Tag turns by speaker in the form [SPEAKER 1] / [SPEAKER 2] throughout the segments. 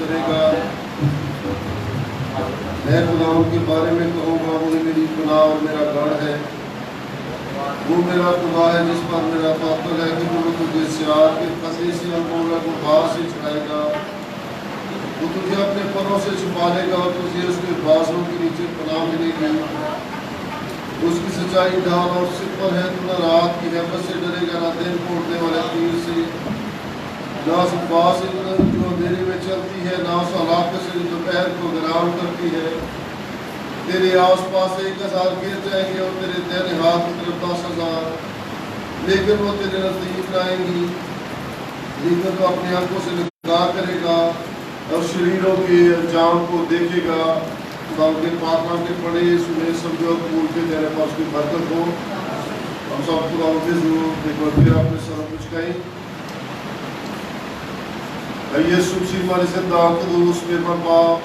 [SPEAKER 1] کرے گا. میں خداؤں کے بارے میں کہوں گا وہی میری پناہ اور میرا گڑھ ہے. وہ میرا خدا ہے جس پر میرا توکل ہے کہ وہ تجھے سیار کے خطرے سے اور مولا کو باہر سے چھڑائے گا. وہ تجھے اپنے پروں سے چھپا لے گا اور تجھے اس کے بازوں کے نیچے پناہ ملے گی. اس کی سچائی ڈھال اور سپر ہے. تو نہ رات کی حفظ سے ڈرے گا نہ دن پھوڑنے والے تیر سے نہ اس بات سے جو اندھیرے میں چلتی ہے نہ اس علاقے سے جو دوپہر کو ویران کرتی ہے. تیرے آس پاس 1000 گر جائیں گے اور تیرے دائیں ہاتھ کی طرف 10,000 لیکن وہ تیرے نزدیک نہ آئیں گی. لیکن تو اپنی آنکھوں سے نگاہ کرے گا اور شریروں کے انجام کو دیکھے گا. خدا کے پاک نام کے پڑھے سنے سمجھو قبول کے تیرے پاس کی برکت ہو. ہم سب خدا کے ضرور ایک بار پھر اپنے سر کچھ کہیں. یسوع مسیح ہمارے زندہ قدوس میرے باپ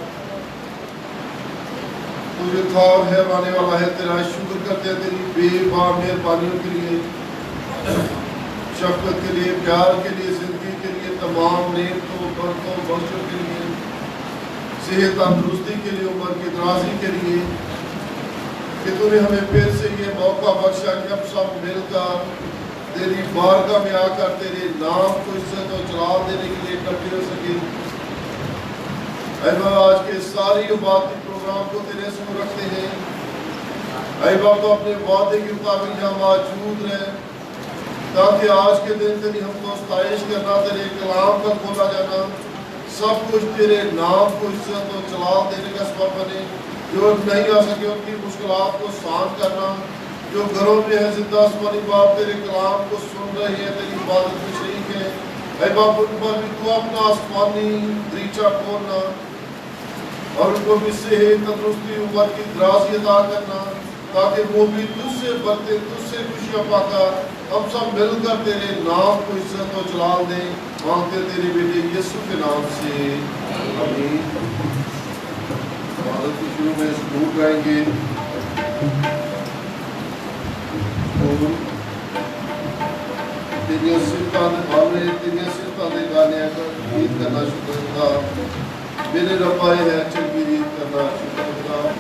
[SPEAKER 1] تجھے تھا اور ہے آنے والا ہے. تیرا شکر کرتے ہیں تیری بے باک مہربانیوں کے لیے, شفقت کے لیے, پیار کے لیے, زندگی کے لیے, تمام نعمتوں برکتوں بخشوں کے لیے, صحت تندرستی کے لیے, عمر کی درازی کے لیے کہ تو نے ہمیں پھر سے یہ موقع بخشا کہ ہم سب مل کر تیری بارگاہ میں آ کر تیرے نام کو عزت اور جلال دینے کے لیے اکٹھے ہو سکے. اے بابا آج کے ساری عبادتی پروگرام کو تیرے سامنے رکھتے ہیں. اے بابا تو اپنے وعدے کے مطابق یہاں موجود رہے تاکہ آج کے دن تیری ہم کو ستائش کرنا, تیرے کلام کا کھولا جانا, سب کچھ تیرے نام کو عزت اور جلال دینے کا سبب بنے. جو نہیں آ سکے ان کی مشکلات کو آسان کرنا, جو گھروں میں ہے زندہ آسمانی باپ تیرے کلام کو سن رہے ہیں, تیری عبادت میں شریک ہے. اے باپ ان پر بھی تو اپنا آسمانی دریچہ کھولنا اور ان کو بھی صحت تندرستی عمر کی درازی عطا کرنا تاکہ وہ بھی تجھ سے برتے, تجھ سے خوشیاں پا کر ہم سب مل کر تیرے نام کو عزت و جلال دیں. مانگتے تیرے بیٹے یسوع کے نام سے آمین. عبادت کے شروع میں سجود گائیں گے. تیری صفتاں نبھانے, تیری صفتاں گانے کا گیت کرنا شکر خدا. میرے رب آئے ہیں چنگی گیت کرنا شکر خدا.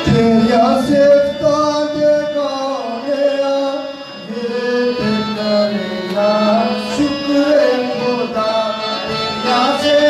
[SPEAKER 2] تیریا صفتاں دے گانے شکر خدا. تیریا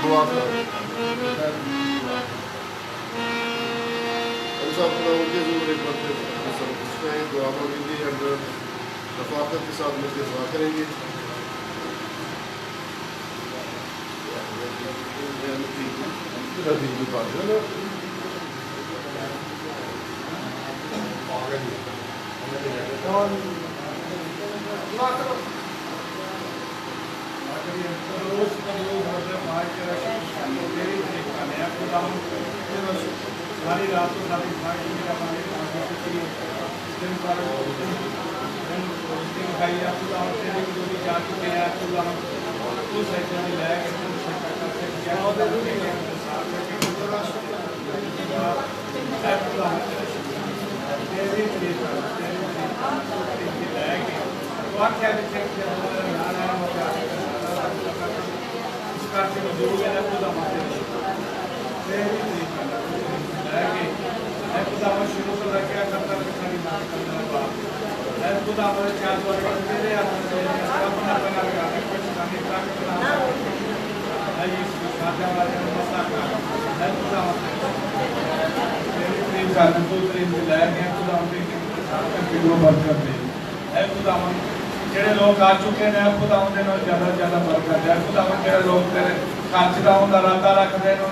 [SPEAKER 1] دعا کرو سب کے ضرور ایک بار اس میں دعا مانگیں گے اندر رفاقت کے ساتھ مل کے دعا کریں گے
[SPEAKER 3] ساری رات کو ساری کھائی آپ جا چکے ہیں شروع سے رکھا کرتا جڑے لوگ آ چکے ہیں خدا زیادہ زیادہ برکت ہے خدا جڑے لوگ تیرے خرچ کا ارادہ رکھتے ہیں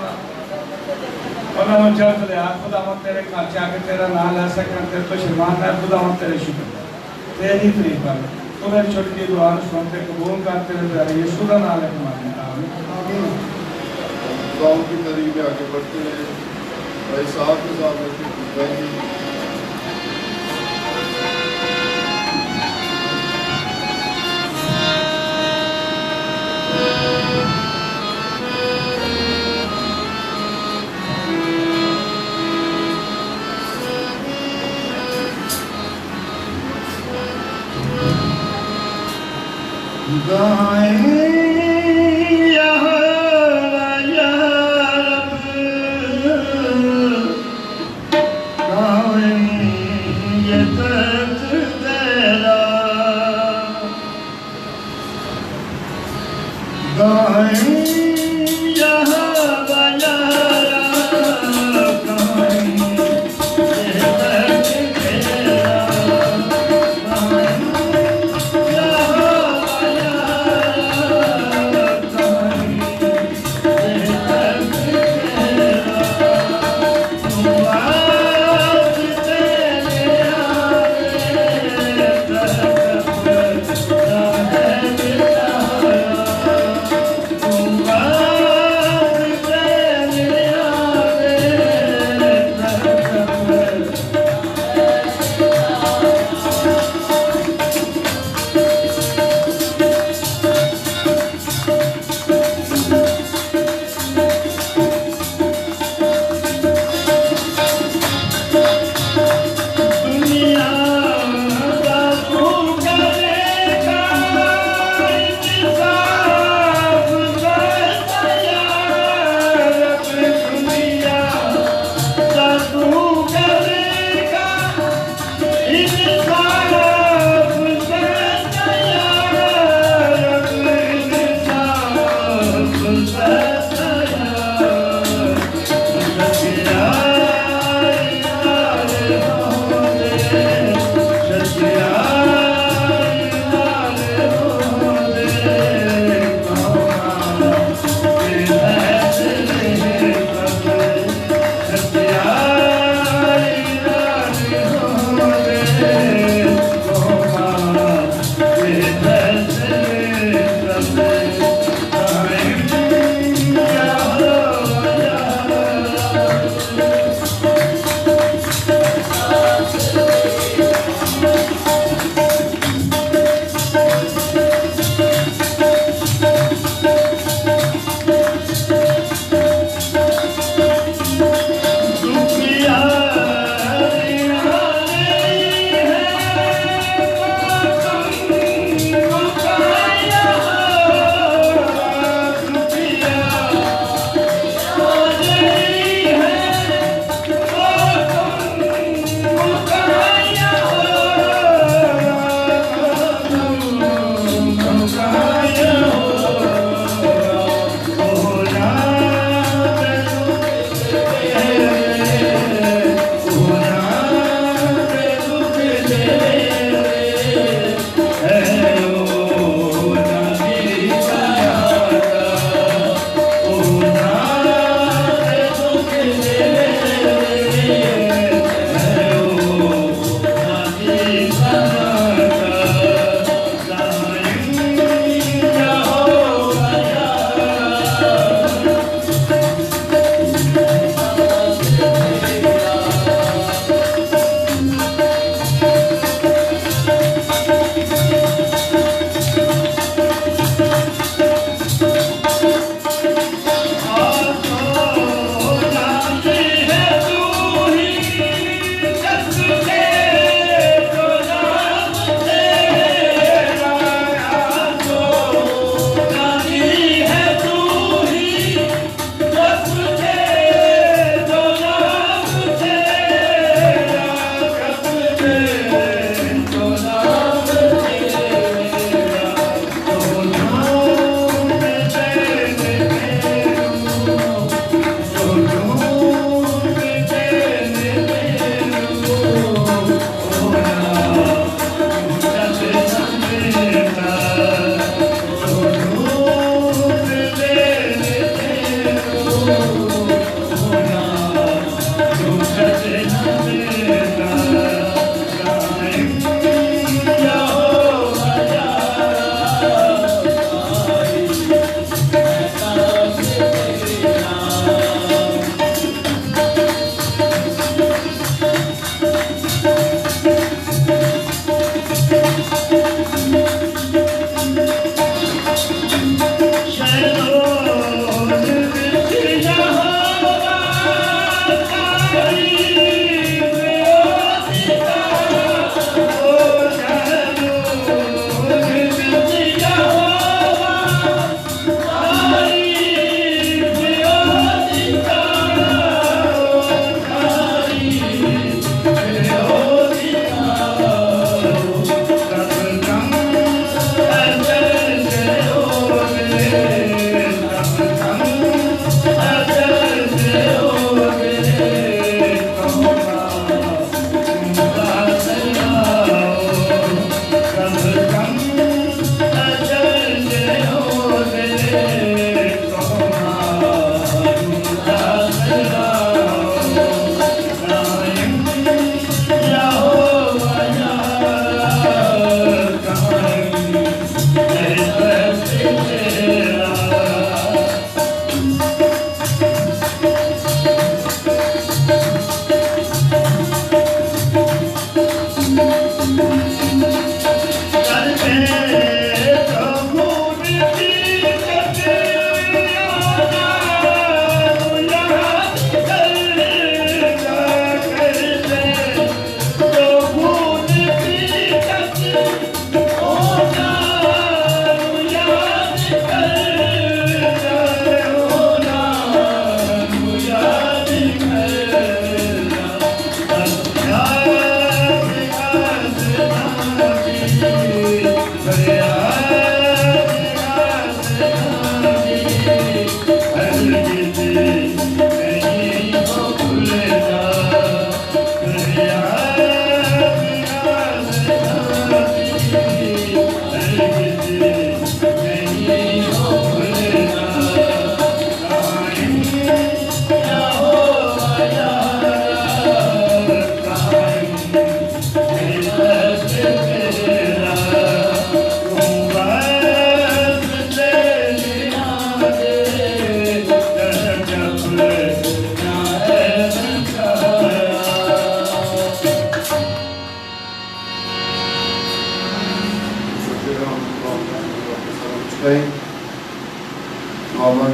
[SPEAKER 3] انہوں نے جلد لیا خدا تیرے خرچ آ کے تیرا نام لے سکن تیرے تو شرمان ہے خدا تیرے شکر تیری طریق پر تو میری چھوٹی کی دعا سنتے قبول کر تیرے پیارے یسوع کا نام لے کے مانگتے ہیں آمین
[SPEAKER 1] دعاؤں کی تحریر میں آگے بڑھتے ہیں بھائی صاحب کے ساتھ مل کے گئے ہیں
[SPEAKER 2] Oh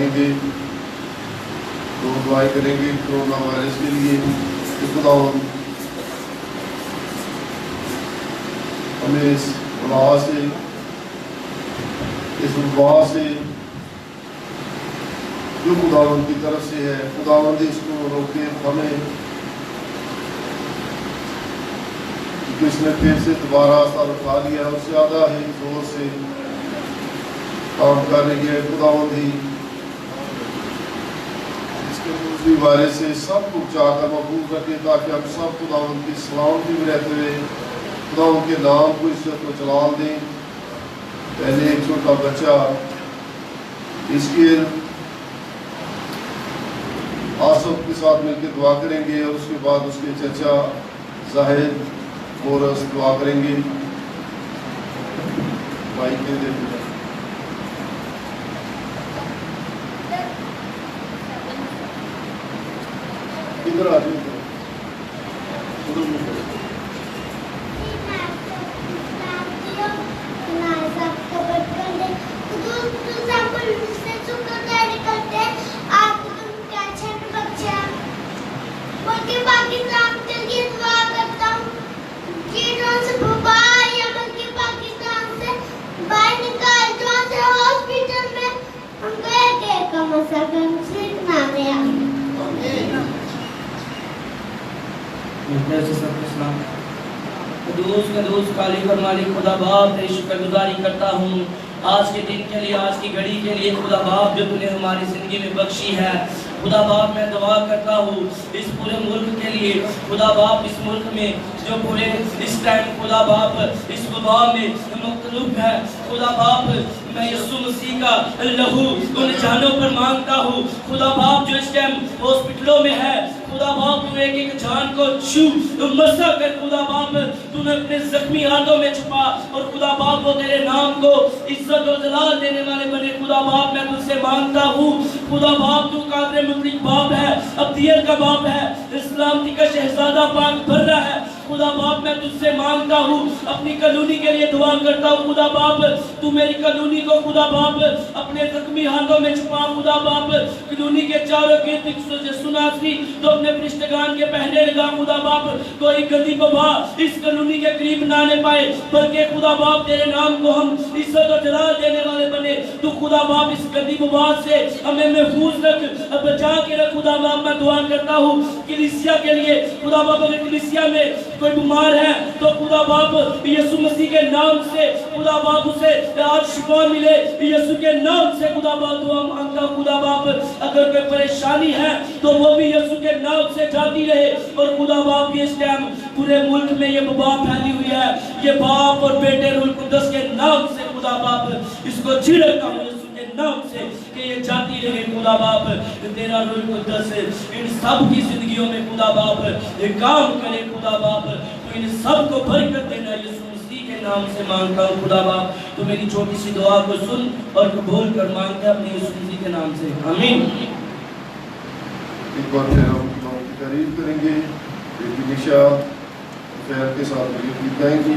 [SPEAKER 1] مانگیں گے تو دعائیں کریں گے کورونا وائرس کے لیے کہ خداوند ہمیں اس بلا سے اس وبا سے جو خداوند کی طرف سے ہے خداوند اس کو روکے ہمیں کس نے پھر سے دوبارہ سر اٹھا لیا اور زیادہ ہی زور سے کام کر رہی ہے خداوند ہی اس کے دوسری وائرس سے سب کو بچا کر محفوظ رکھے تاکہ ہم سب خداوند کی سلامتی میں رہتے ہوئے خداوند کے نام کو عزت و جلال دیں پہلے ایک چھوٹا بچہ اس کے آصف کے ساتھ مل کے دعا کریں گے اور اس کے بعد اس کے چچا زاہد مورس دعا کریں گے بھائی کے دے ادھر آ جائیں
[SPEAKER 4] قدوس خالق اور مالک خدا باپ تیری شکر گزاری کرتا ہوں آج کے دن کے لیے آج کی گھڑی کے لیے خدا باپ جو تو نے ہماری زندگی میں بخشی ہے خدا باپ میں دعا کرتا ہوں اس پورے ملک کے لیے خدا باپ اس ملک میں جو پورے اس ٹائم خدا باپ اس وبا میں مختلف ہے خدا باپ میں یسوع مسیح کا لہو ان جانوں پر مانگتا ہوں خدا باپ جو اس ٹائم ہاسپٹلوں میں ہے خدا باپ تو ایک ایک جان کو چھو مسا کر خدا باپ تو نے اپنے زخمی ہاتھوں میں چھپا اور خدا باپ وہ تیرے نام کو عزت و جلال دینے والے بنے خدا باپ میں تجھ سے مانگتا ہوں خدا باپ تو قادر مطلق باپ ہے ابدیت کا باپ ہے اسلامتی کا شہزادہ پاک بھر رہا ہے خدا باپ میں تجھ سے مانگتا ہوں اپنی کالونی کے لیے دعا کرتا ہوں خدا باپ تو میری کالونی کو خدا باپ اپنے زخمی ہاتھوں میں چھپا خدا باپ کالونی کے چاروں گرد سناسی تو اپنے فرشتگان کے پہنے لگا خدا باپ کوئی گندی وبا اس کالونی کے قریب نہ آنے پائے بلکہ خدا باپ تیرے نام کو ہم عزت و جلال دینے والے بنے تو خدا باپ اس گندی وبا سے ہمیں محفوظ رکھ بچا کے رکھ خدا باپ میں دعا کرتا ہوں کلیسیا کے لیے خدا باپ اگر کلیسیا میں کوئی بیمار ہے تو خدا باپ یسوع مسیح کے نام سے خدا باپ اسے آج شفا ملے یسوع کے نام سے خدا باپ دعا مانگتا ہوں خدا باپ اگر کوئی پریشانی ہے تو وہ بھی یسوع کے نام سے جاتی رہے اور خدا باپ اس ٹائم پورے ملک میں یہ وبا پھیلی ہوئی ہے یہ باپ اور بیٹے روح القدس کے نام سے خدا باپ اس کو چھڑکتا ہوں یسوع کے نام سے کہ یہ جاتی رہے خدا باپ تیرا روح القدس ان سب کی زندگیوں میں خدا باپ کام کرے خدا باپ تو ان سب کو برکت دینا یسوع مسیح کے نام سے مانگتا ہوں خدا باپ تو میری چھوٹی سی دعا کو سن اور قبول کر مانگتے اپنے یسوع مسیح کے نام سے آمین
[SPEAKER 1] ایک بار پھر ہم کی تعریف کریں گے بیٹی نشا خیر کے ساتھ گیت گائیں گی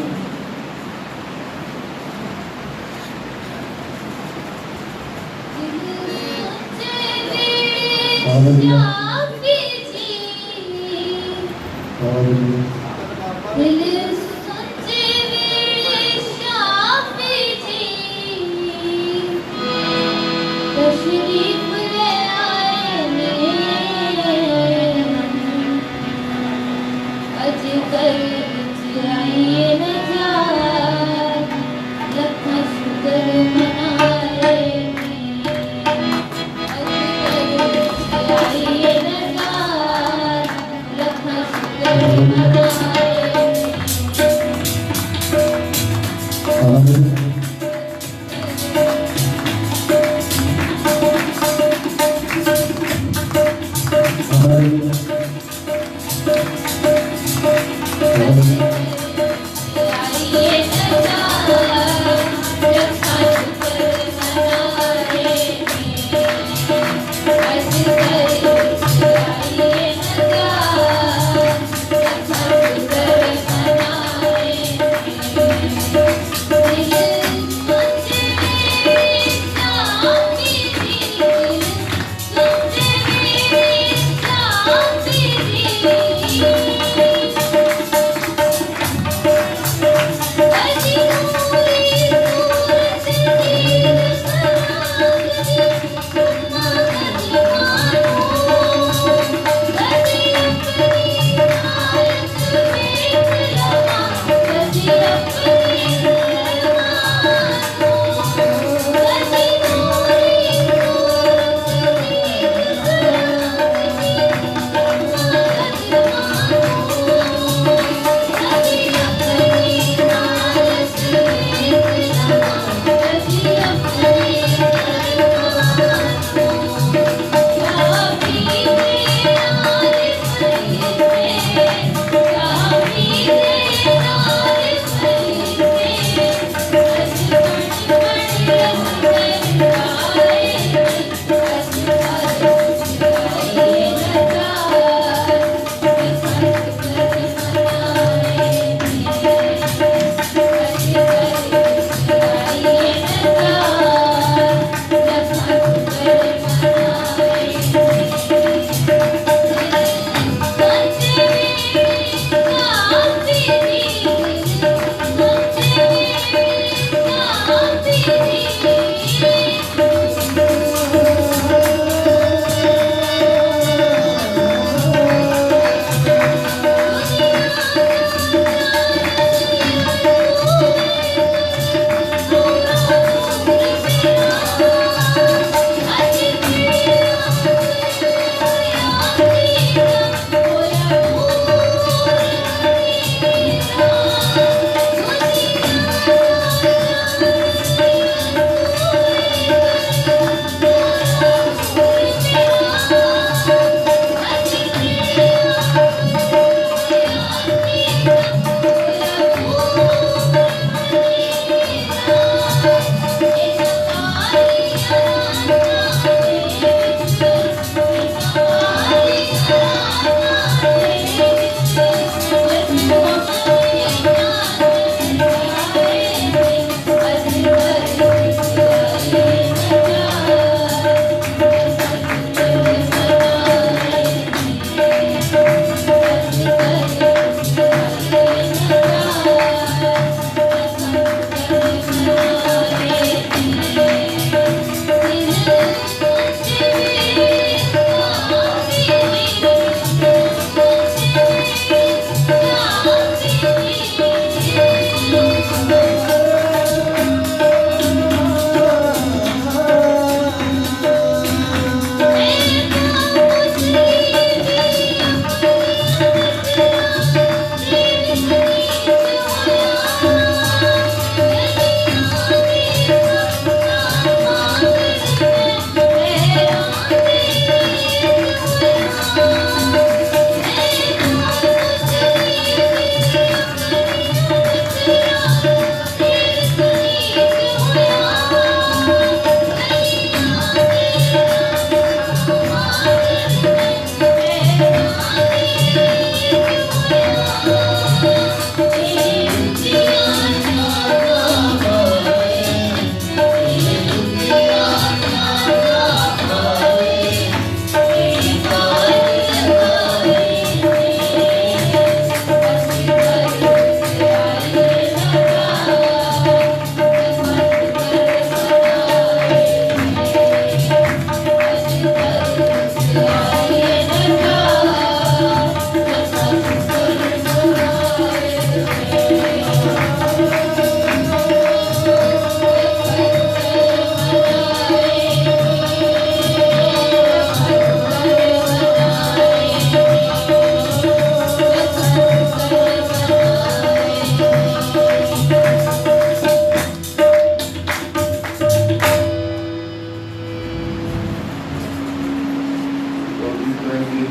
[SPEAKER 1] رہیں گے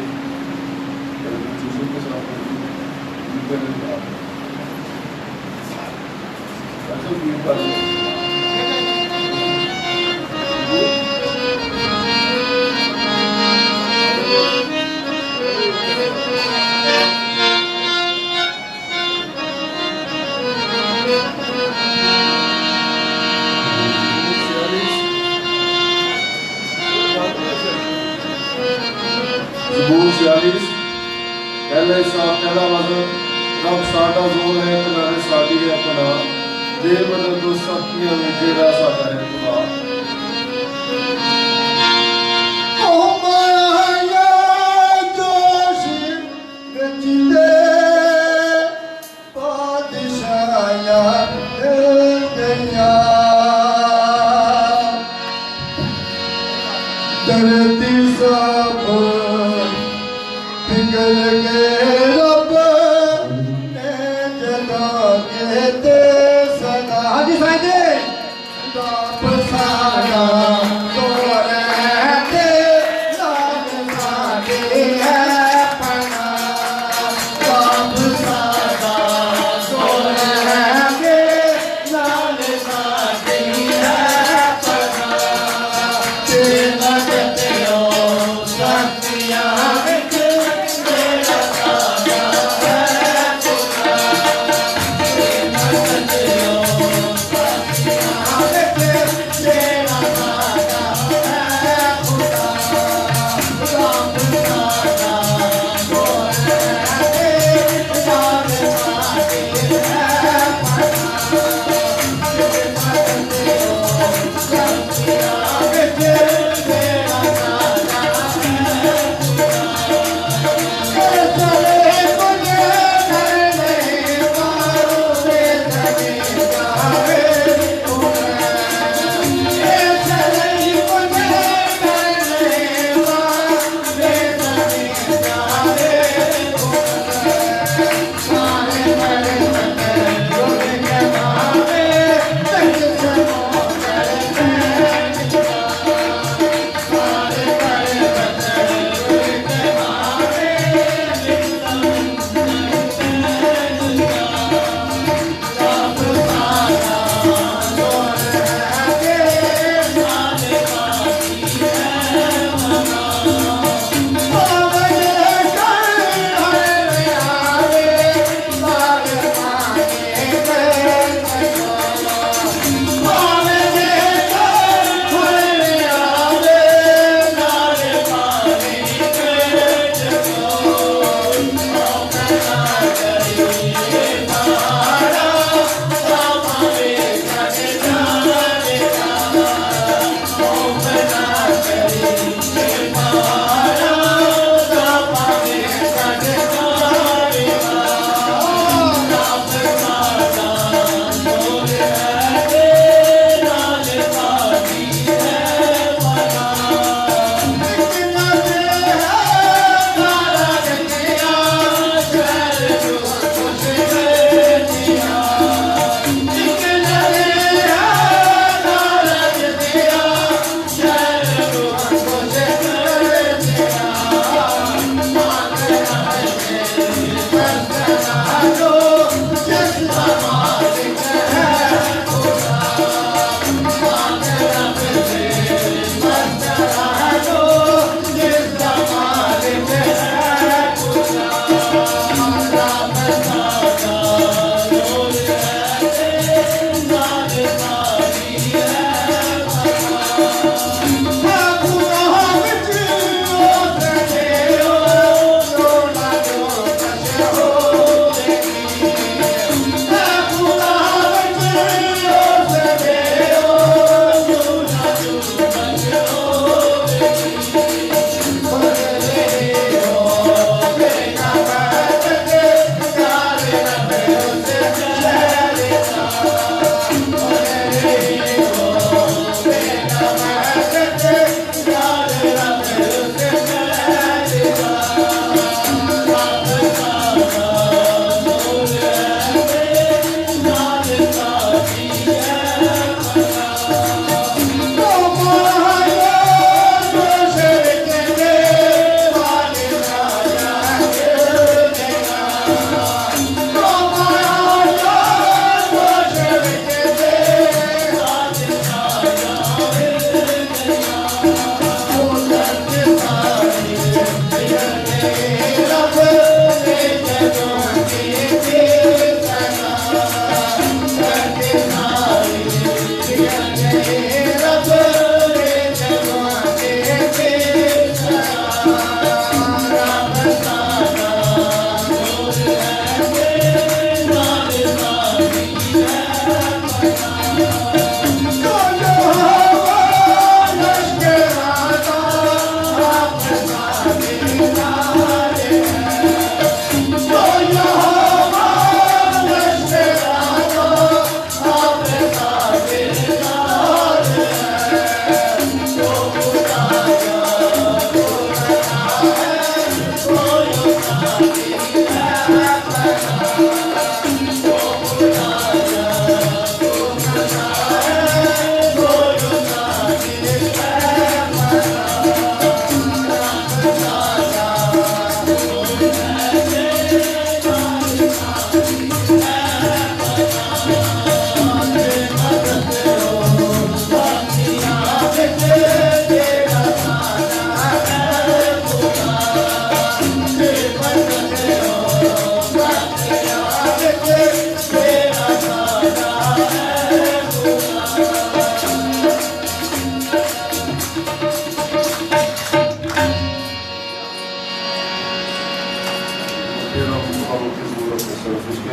[SPEAKER 1] چیزوں کے ساتھ زبور 46 پہلا وزن رب ساڈا زور ہے کنارے ساڈی ہے پناہ دے مدد تو سختیاں میں جیڑا ساڈا ہے خدا
[SPEAKER 2] ہمارا جوش گچدے بادشاہیاں دنیا دھرتی سب پگھل گئے رب نے جگہ کے تے سنا حاجی فائدے رب سانا تو رہتے رب سانے ہے پنا رب سانا تو رہتے رب سانے ہے پنا تیرا جتنو ساتھیاں وچ تیرا سانا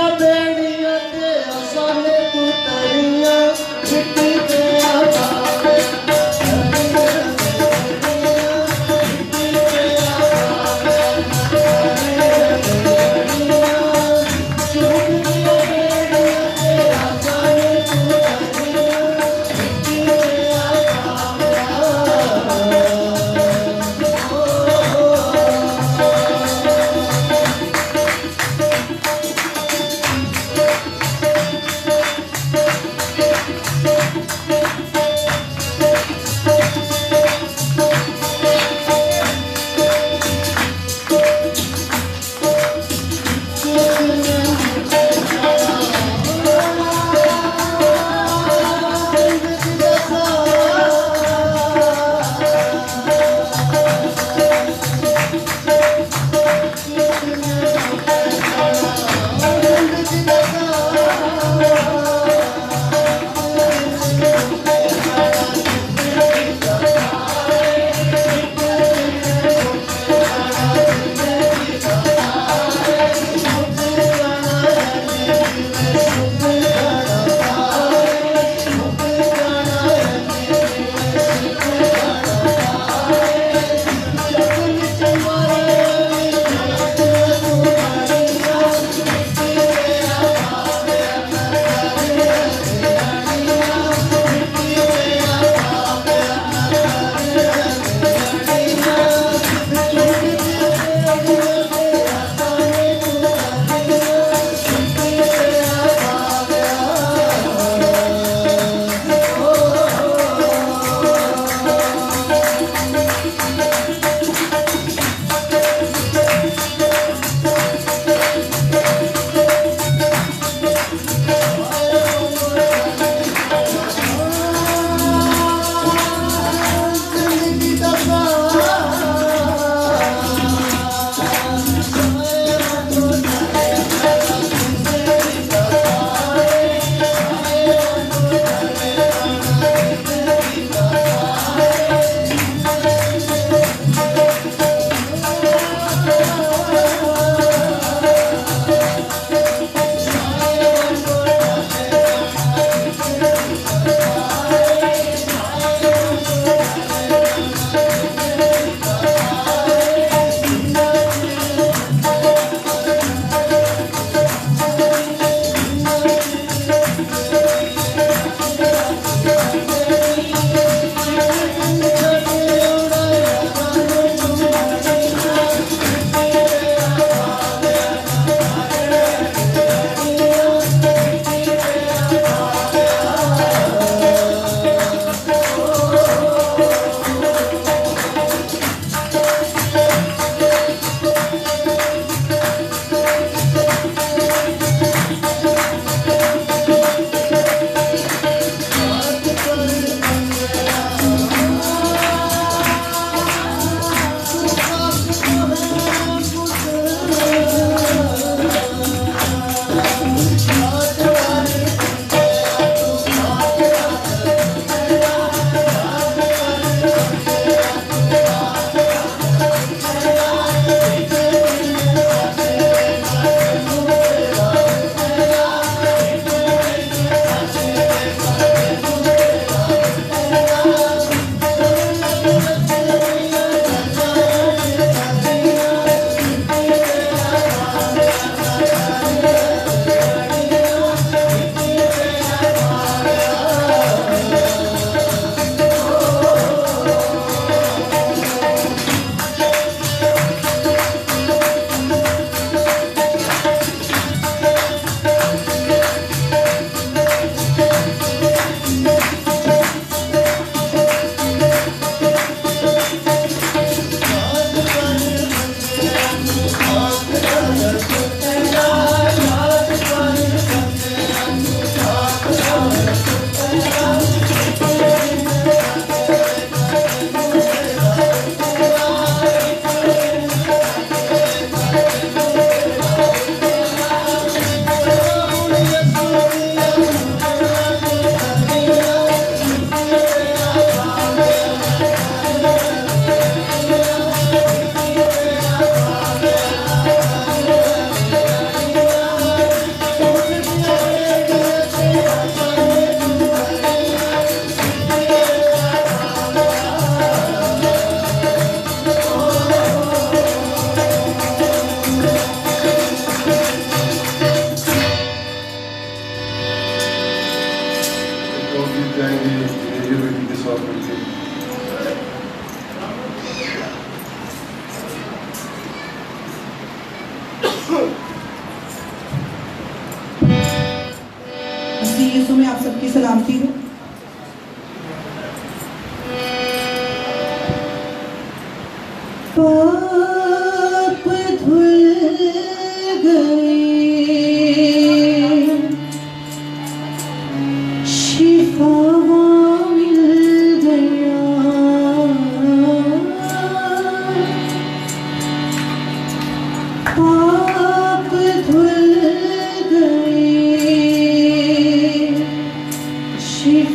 [SPEAKER 5] ਦੀਆਂ ਬੇੜੀਆਂ ਤੇ ਅਸਾਨੇ ਪੁੱਤਰੀਆਂ ਮਿੱਟੀ ਤੇ ਆਵਾਵੇ
[SPEAKER 1] جائیں گے ریڈیو بیٹی کے ساتھ مل کے.
[SPEAKER 6] مسیح یسوع میں آپ سب کی سلامتی ہو. پاپ دھل گئے شفا مل گیا پاپ دھل گئے شفا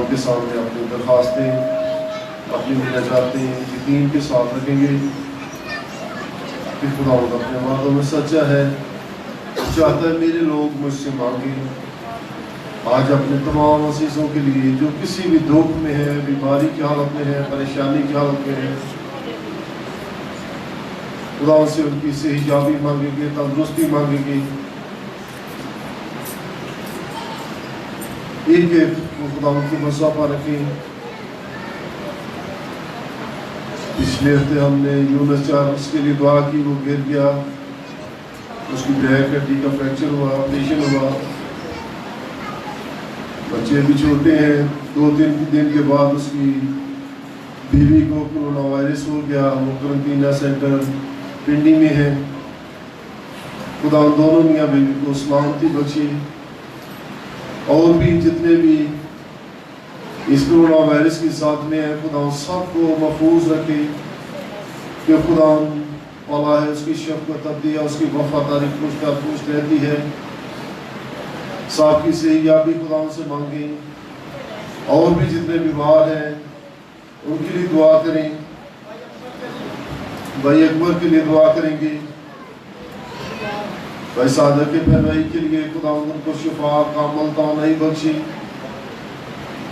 [SPEAKER 1] کے سامنے اپنی درخواستیں اپنی مناجاتیں یقین کے ساتھ رکھیں گے کہ خداوند اپنے وعدوں میں سچا ہے، چاہتا ہے میرے لوگ مجھ سے مانگیں۔ آج اپنے تمام عزیزوں کے لیے جو کسی بھی دکھ میں ہے، بیماری کی حالت میں ہے، پریشانی کی حالت میں ہے، خداوند سے ان کی صحت یابی مانگیں گے، تندرستی مانگیں گے۔ ایک ایک کو خداوند کی مصافہ رکھیں۔ پچھلے ہفتے ہم نے یونس چار اس کے لیے دعا کی، وہ گر گیا، اس کی بیک ہڈی کا فریکچر ہوا، آپریشن ہوا۔ بچے بھی چھوٹے ہیں، 2-3 دن کے بعد اس کی بیوی کو کورونا وائرس ہو گیا، وہ قرنطینہ سینٹر پنڈی میں ہے۔ خداوند دونوں میاں بیوی کو سلامتی بخشے، اور بھی جتنے بھی اس کورونا وائرس کی ساتھ میں ہیں، خداوند سب کو محفوظ رکھے، کہ خداوند والا ہے، اس کی شفقت ابدیہ، اس کی وفاداری پوچھ رہتی ہے۔ صاحب کی صحت یابی خداوند سے مانگیں، اور بھی جتنے بیمار ہیں ان کے لیے دعا کریں۔ بھائی اکبر کے لیے دعا کریں گے، بھائی صادق کے بھائی کے لیے خداوند ان کو شفا کامل توانائی بخشے۔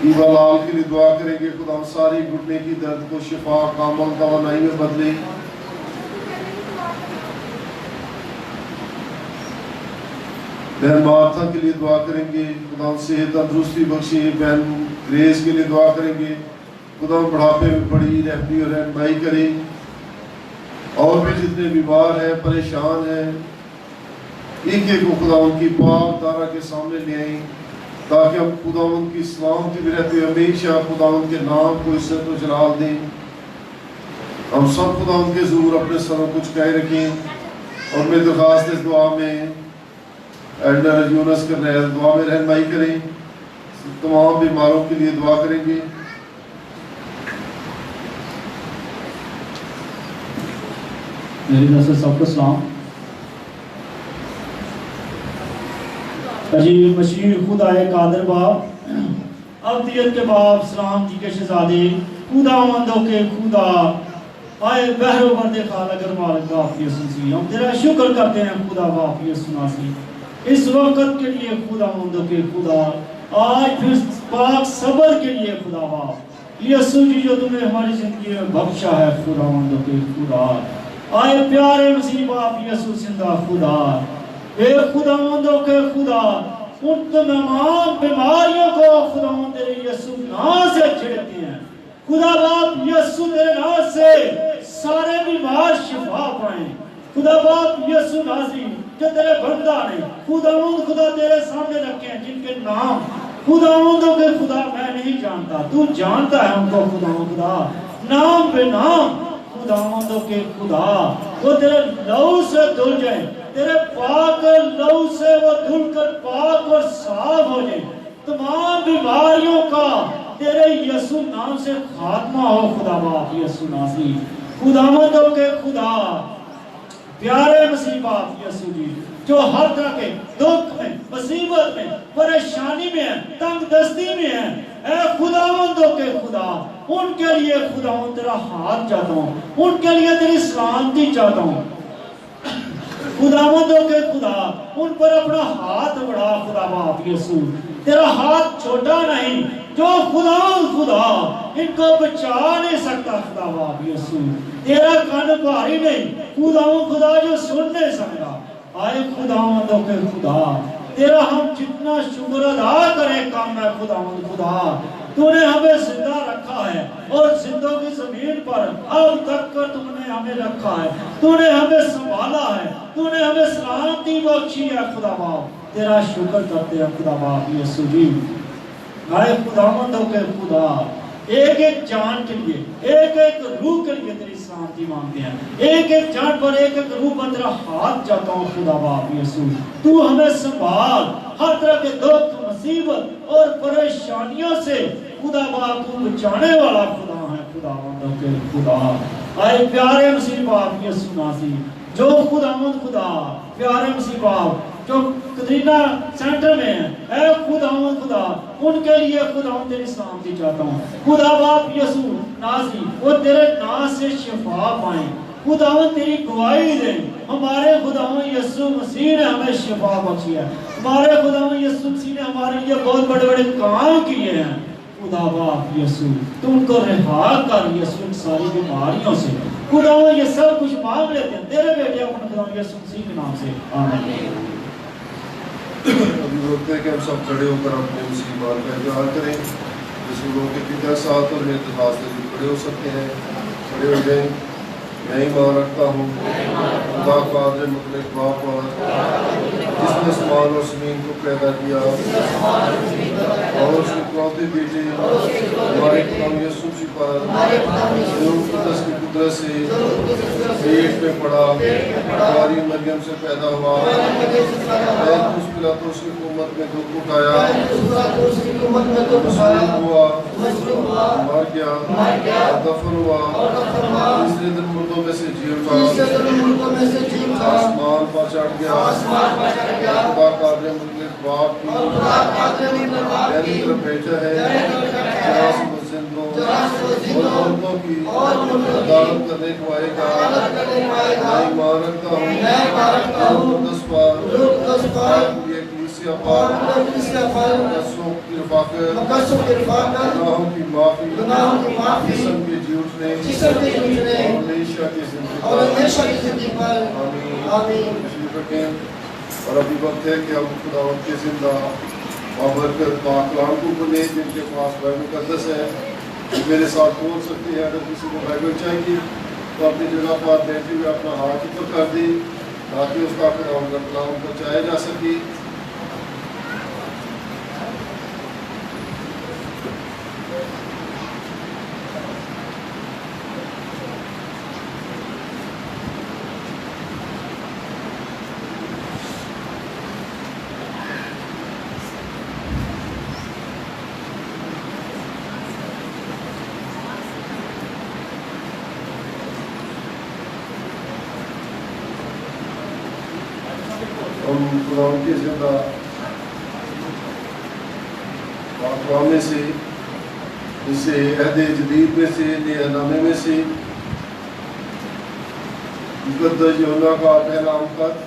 [SPEAKER 1] ایوا لال کے لیے دعا کریں گے، خداوند ساری گھٹنے کی درد کو شفا کامل توانائی میں بدلے۔ بہن مارتھا کے لیے دعا کریں گے، خداوند صحت تندرستی بخشے۔ بہن گریس کے لیے دعا کریں گے، خداوند بڑھاپے میں بڑی رہبری اور رہنمائی کرے۔ اور بھی جتنے بیمار ہیں، پریشان ہیں، ایک ایک کو خداوند کی پاک دارہ کے سامنے لے آئیں، تاکہ ہم خداوند کی سلامتی میں رہتے ہوئے ہمیشہ خداوند کے نام کو عزت و جلال دیں۔ ہم سب خداوند کے حضور اپنے سروں کو جھکائے رکھیں، اور میں درخواست اس دعا میں ایلڈر یونس کر رہے ہیں، دعا میں رہنمائی کریں۔ تمام بیماروں کے لیے دعا کریں گے۔
[SPEAKER 7] میری طرف سے سب کو سلام۔ عجیب مشیر خدا قادر باپ، ابدیت کے باپ، سلام جی کے شہزادے، خدا مندوں کے خدا، آئے بہرو برد خالق مالک باپ یسوع، ہم تیرا شکر کرتے ہیں خدا باپ یسوع، اس وقت کے لیے خدا مندوں کے خدا، آج پھر پاک صبر کے لیے خدا باپ یسوع جی جو تمہیں ہماری زندگی میں بخشا ہے خدا مندوں کے خدا، آئے پیارے مسیح باپ یسوع زندہ خدا، اے خدا مندوں کے خدا، ان تمام بیماریوں کو خدا مند تیرے یسوع نام سے چھڑکتے ہیں خدا باپ یسوع تیرے نام سے سارے بیمار شفا پائیں خدا باپ یسوع نازی جو تیرے بندہ نے خدا تیرے سامنے رکھے ہیں، جن کے نام خداوندوں کے خدا میں نہیں جانتا، تو جانتا ہے ان کو خدا نام بے نام خداوندوں کے خدا، وہ تیرے لہو سے دھل جائیں، تیرے پاک لہو سے وہ دھل کر پاک اور صاف ہو جائیں، تمام بیماریوں کا تیرے یسوع نام سے خاتمہ ہو خدا باپ یسوع ناسی، خداوندوں کے خدا، پیارے مسیح باپ یسوع جی جو ہر طرح کے دکھ میں، مصیبت میں، پریشانی میں ہیں، تنگ دستی میں ہیں، اے خداوندوں کے خدا، ان کے لیے خداوند تیرا ہاتھ چاہتا ہوں، ان کے لیے تیری سلامتی چاہتا ہوں خداوندوں کے خدا، ان پر اپنا ہاتھ بڑھا خدا باپ یسوع، تیرا ہاتھ چھوٹا نہیں، جو خدا خدا ان کو بچا نہیں سکتا خدا باپ یسوع، تیرا کان بھاری نہیں خدا جو سن نہیں سکتا، آئے خداوندوں کے خدا تیرا ہم جتنا شکر ادا کریں کم ہے خدا، تو نے ہمیں زندہ رکھا ہے اور زندوں کی زمین پر اب تک کر تم نے ہمیں رکھا ہے، تو نے ہمیں سنبھالا ہے، تو نے ہمیں سلامتی بخشی ہے خدا باپ، تیرا شکر کرتے ہیں خدا باپ یسوع جی۔ آئے خداوندوں کے خدا ایک ایک جان کے لیے، ایک ایک روح کے لیے تیری سلامتی مانگتے ہیں، ایک ایک جان پر ایک ایک روح پر تیرا ہاتھ جاتا ہوں خدا باپ یسوع، تو ہمیں سنبھال ہر طرح کے دکھ مصیبت اور پریشانیوں سے خدا باپ تو بچانے والا خدا ہے خداوندوں کے خدا۔ آئے پیارے مسیح باپ یسوع ناصری جو خداوند خدا پیارے مسیح باپ جو کترینا سینٹر میں ہیں، اے خداوند خدا ان کے لیے خداوند تیری سلامتی چاہتا ہوں خدا باپ یسوع ناصری، وہ تیرے نام سے شفا پائیں خداوند، تیری گواہی دیں، ہمارے خداوند یسوع مسیح نے ہمیں شفا بخشی ہے، ہمارے خداوند یسوع مسیح نے ہمارے لیے بہت بڑے بڑے کام کیے ہیں خدا باپ یسوع، تو ان کو رہا کر یسوع ساری بیماریوں سے خداوند، یہ سب کچھ مانگ لیتے ہیں تیرے بیٹے اپنے خداوند یسوع مسیح کے نام سے آمین۔
[SPEAKER 1] ابھی ہوتے ہیں کہ ہم سب کھڑے ہو کر اپنے مسیح بات کا اظہار کریں، رسولوں کے پتہ ساتھ اور اتحاد سے بھی کھڑے ہو سکتے ہیں، کھڑے ہو جائیں۔ میں ایمان رکھتا ہوں خدا قادر مطلق باپ اور جس نے آسمان اور زمین کو پیدا کیا اور اس کے اکلوتے بیٹے ہمارے خدا یسوع مسیح پر جو قدس کی قدرت سے پیٹ میں پڑا، ہماری مریم سے پیدا ہوا، پلاطس پلاطس کی حکومت میں دکھ اٹھایا، مصلوب ہوا، مر گیا، دفن ہوا، تیسرے دن مردوں میں سے جی اٹھا، آسمان پر چڑھ گیا، خدا قادر مطلق باپ کی پہلی طرف بیٹھا ہے، جراث و زندوں اور مردوں کی عدالت کرنے کو آئے گا۔ میں ایمان رکھتا ہوں مقدس پاک کلیسیا پاک مقدسوں کی رفاقت، گناہوں کی معافی، جسم کے جی اٹھنے اور ہمیشہ کی زندگی پر آمین۔ تشریف رکھیں، اور ابھی وقت ہے کہ ہم خداوند کے زندہ بابرکت پاک کلام کو پڑھیں، جن کے پاس بائبل مقدس ہے میرے ساتھ بول سکتے ہیں۔ اگر کسی کو بائبل چاہیے تو اپنی جگہ پر بیٹھے ہوئے اپنا ہاتھ اوپر کر دیں تاکہ اس کا کلام پہنچایا جا سکے۔ ہم قرآن کے زندہ پاک میں سے، جسے عہد جدید میں سے، نئے نامے میں سے مقدس یوحنا کا پہلا خط،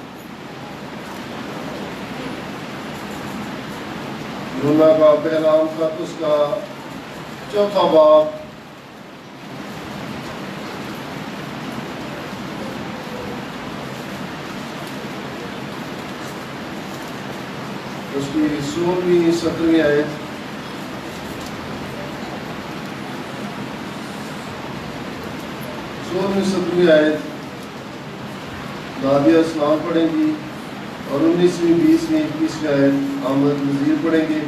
[SPEAKER 1] یوحنا کا پہلا خط اس کا چوتھا باب اس کی 16ویں 17ویں آیت، نادیہ اسلام پڑھیں گی اور 19ویں 20ویں 21ویں آیت احمد نذیر پڑھیں گے۔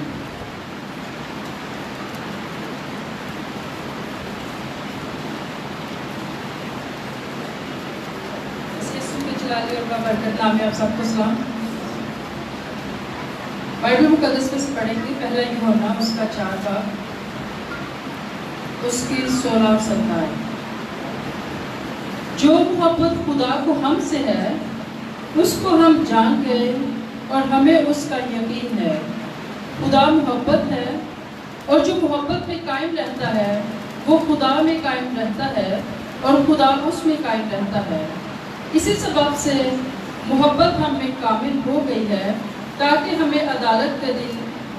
[SPEAKER 8] جلالی اور بابرکت نام میں آپ سب کو سلام۔ بائبل مقدس میں سے پڑھیں گے پہلا یوحنا اس کا 4 باب اس کی 16 اور 17 آیت۔ جو محبت خدا کو ہم سے ہے اس کو ہم جان گئے اور ہمیں اس کا یقین ہے۔ خدا محبت ہے اور جو محبت میں قائم رہتا ہے وہ خدا میں قائم رہتا ہے اور خدا اس میں قائم رہتا ہے۔ اسی سبب سے محبت ہم میں کامل ہو گئی ہے تاکہ ہمیں عدالت کا دن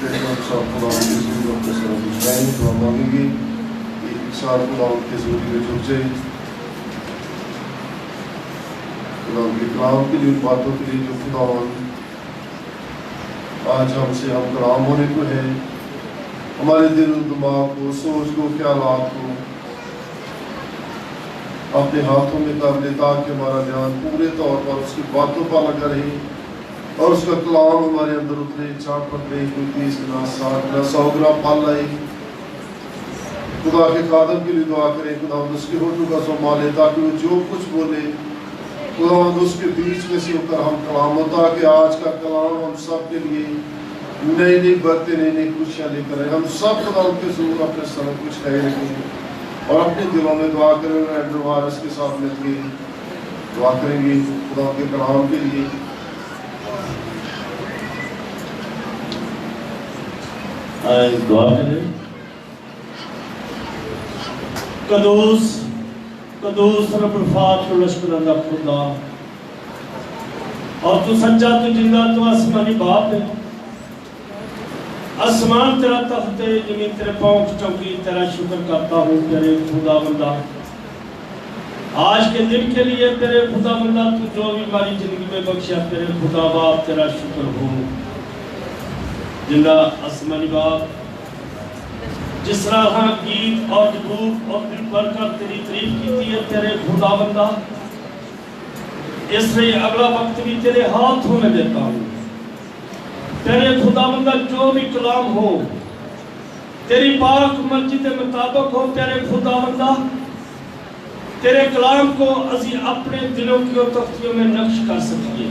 [SPEAKER 1] پھر ہم سب خدا کے حضور اپنے سر جھکائیں، دعا مانگیں گے، ایک ساتھ خدا کے حضور میں جھک جائیں، خدا کے کلام کے لیے، باتوں کے لیے جو خدا آج ہم سے ہم کلام ہونے کو ہے، ہمارے دل دماغ کو، سوچ کو، خیالات کو اپنے ہاتھوں میں کر لے تاکہ ہمارا دھیان پورے طور پر اس کی باتوں پر لگا رہے اور اس کا کلام ہمارے اندر اترے، چاٹ پکڑے، کوئی 30 گنا 60 گنا 100 گنا پھل لائے۔ خدا کے خادم کے لیے دعا کریں، خدا اس کے ہوٹوں کا سنبھالے تاکہ وہ جو کچھ بولے خدا اس کے بیچ میں سے ہو کر ہم کلام ہو، تاکہ آج کا کلام ہم سب کے لیے نئی نئی باتیں، نئی نئی خوشیاں لے کر آئے۔ ہم سب خدا کے ضرور اپنے سر کچھ کہے رکھیں اور اپنے دلوں میں دعا کریں گے، اینڈرو وائرس کے ساتھ مل کے دعا کریں گے خدا کے کلام کے لیے۔
[SPEAKER 7] آئے دعا کریں۔ قدوس قدوس رب الفات لشکر اللہ خدا، اور تو سچا، تو زندہ، تو آسمانی باپ ہے۔ آسمان تیرا تخت ہے، زمین تیرے پاؤں کی چوکی، تیرا شکر کرتا ہوں تیرے خدا بندہ آج کے دن کے لیے، تیرے خدا بندہ تو جو بھی ہماری زندگی میں بخشا، تیرے خدا باپ تیرا شکر ہو۔ زندہ آسمانی باپ، جس طرح ہاں گیت اور دھوپ اور دل بھر کر تیری تعریف کی ہے تیرے خدا بندہ، اس لیے اگلا وقت بھی تیرے ہاتھوں میں دیتا ہوں۔ تیرے خدا بندہ جو بھی کلام ہو تیری پاک مرضی کے مطابق ہو، تیرے خدا بندہ تیرے کلام کو اسی اپنے دلوں کی اور تختیوں میں نقش کر سکیے۔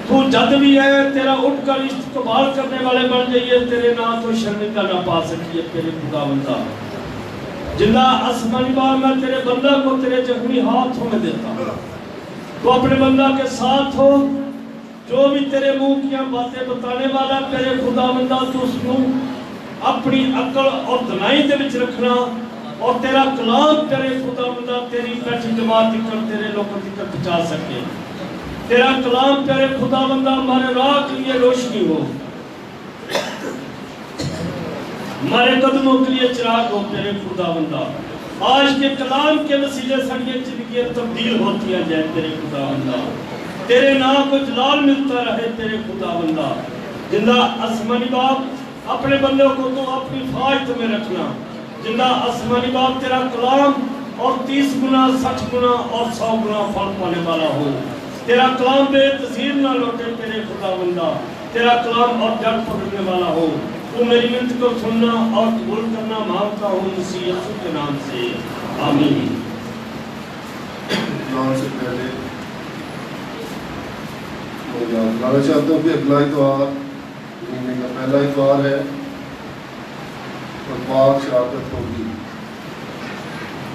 [SPEAKER 7] تو جد بھی ہے تیرا اٹھ کر استقبال کرنے والے بن جائیے، تیرے نام تو شرمندہ نہ پا سکیے تیرے خدا بندہ۔ زندہ آسمانی باپ، میں تیرے بندہ کو تیرے زخمی ہاتھوں میں دیتا ہوں، تو اپنے بندہ کے ساتھ ہو، جو بھی تیرے منہ کی باتیں بتانے والا تیرے خدا بندہ، تو اس کو اپنی عقل اور دنائی دے وچ رکھنا، اور تیرا کلام تیرے خدا بندہ تیری بیٹھی جماعت کر تیرے لوگوں تک پہنچا سکے۔ تیرا کلام تیرے خدا بندہ ہمارے راہ کے لیے روشنی ہو، ہمارے قدموں کے لیے چراغ ہو تیرے خدا بندہ۔ آج کے کلام کے وسیلے سے یہ زندگیاں تبدیل ہوتی ہیں جائے تیرے خدا بندہ، تیرے نام کو جلال ملتا رہے تیرے خدا بندہ۔ زندہ آسمانی باپ، اپنے بندوں کو تو اپنی حفاظت میں رکھنا۔ زندہ آسمانی باپ، تیرا کلام اور 30 گنا 60 گنا اور 100 گنا پھل پانے والا ہو۔ تیرا کلام بے تاثیر نہ لوٹے تیرے خدا بندہ، تیرا کلام اور جڑ پکڑنے والا ہو۔ تو میری منت کو سننا اور قبول کرنا مانگتا ہوں مسیح یسوع کے نام سے، آمین۔
[SPEAKER 1] نام سے پہلے میں یاد دلانا چاہتا ہوں کہ اگلا اتوار مہینے کا پہلا اتوار ہے اور پاک شراکت ہوگی۔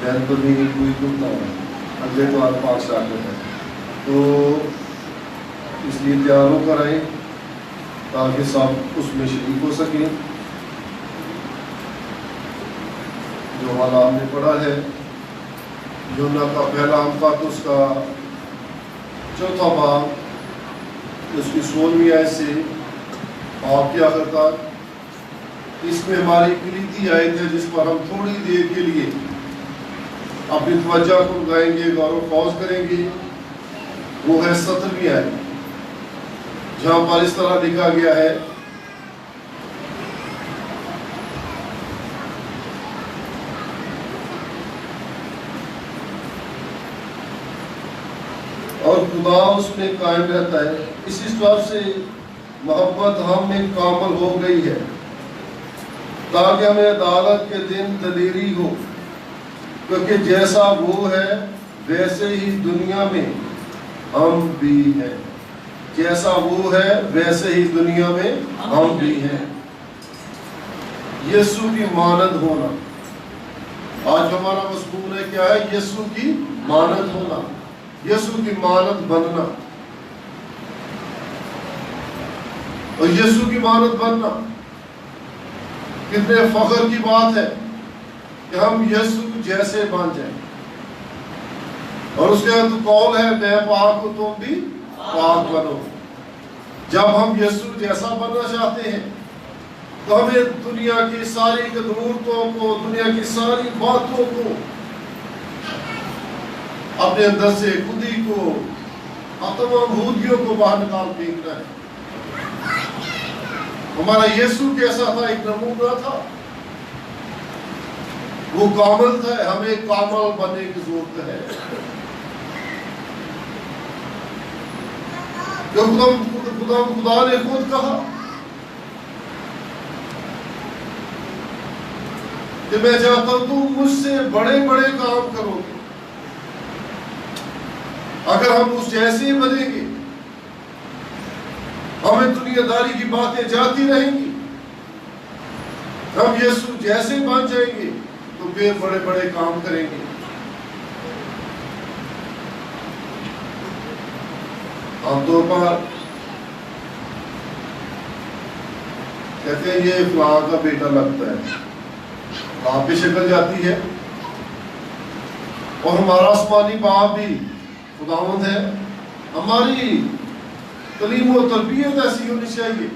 [SPEAKER 1] بہن پر بھی کوئی دکھ نہ ہو، اگلے اتوار پاک شراکت ہے، تو اس لیے تیار ہو کر آئیں تاکہ سب اس میں شریک ہو سکیں۔ جو والا ہم نے پڑھا ہے یوحنا کا پہلا امقات، اس کا 4واں باب، اس کی 16ویں آیت سے آپ کے آخر تک، اس میں ہماری کلیدی آیت ہے جس پر ہم تھوڑی دیر کے لیے اپنی توجہ کو لگائیں گے، غور و خوض کریں گے۔ وہ ہے 17ویں آیت، جہاں پر اس طرح لکھا گیا ہے، اور خدا اس میں قائم رہتا ہے، اس طرح سے محبت ہم میں کامل ہو گئی ہے تاکہ ہمیں عدالت کے دن دلیری ہو، کیونکہ جیسا وہ ہے ویسے ہی دنیا میں ہم بھی ہیں۔ جیسا وہ ہے ویسے ہی دنیا میں ہم بھی ہیں۔ یسوع کی مانند ہونا، آج ہمارا مضمون ہے کیا ہے؟ یسوع کی مانند ہونا، یسوع کی مانند بننا۔ اور یسوع کی مانند بننا کتنے فخر کی بات ہے کہ ہم یسوع جیسے بن جائیں۔ اور اس کے بعد قول ہے، میں پاک ہوں تم بھی پاک بنو۔ جب ہم یسوع جیسا بننا چاہتے ہیں تو ہمیں دنیا کی ساری ضرورتوں کو، دنیا کی ساری باتوں کو اپنے اندر سے، خودی کو، تمام بھوتیوں کو باہر نکال پھینکنا ہے۔ ہمارا یسوع کیسا تھا؟ ایک نمونہ تھا، وہ کامل تھا، ہمیں کامل بننے کی ضرورت ہے۔ جو خدا نے خود کہا کہ میں چاہتا ہوں تم مجھ سے بڑے بڑے کام کرو گے۔ اگر ہم اس جیسے بنیں گے، ہمیں دنیا داری کی باتیں جاتی رہیں گی، ہم یسوع جیسے بن جائیں گے تو پھر بڑے بڑے کام کریں گے۔ عام طور پر کہتے ہیں یہ فلاں کا بیٹا لگتا ہے، باپ کی شکل جاتی ہے، اور ہمارا آسمانی باپ بھی خداوند ہے۔ ہماری تعلیم و تربیت ایسی ہونی چاہیے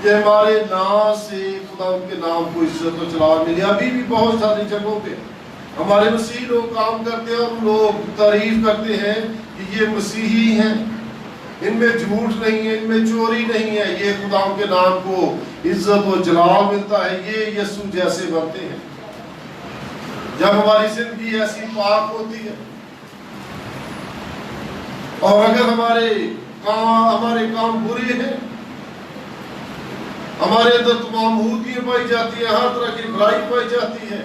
[SPEAKER 1] کہ ہمارے نام سے خداوند کے نام کو عزت و جلال ملے۔ ابھی بھی بہت ساری جگہوں پہ ہمارے مسیحی لوگ کام کرتے ہیں اور لوگ تعریف کرتے ہیں کہ یہ مسیحی ہیں، ان میں جھوٹ نہیں ہے، ان میں چوری نہیں ہے، یہ خداوند کے نام کو عزت و جلال ملتا ہے، یہ یسوع جیسے بنتے ہیں۔ جب ہماری زندگی ایسی پاک ہوتی ہے، اور اگر ہمارے کام برے ہیں، ہمارے اندر تمام بھوتیاں پائی جاتی ہیں، ہر طرح کی برائی پائی جاتی ہے،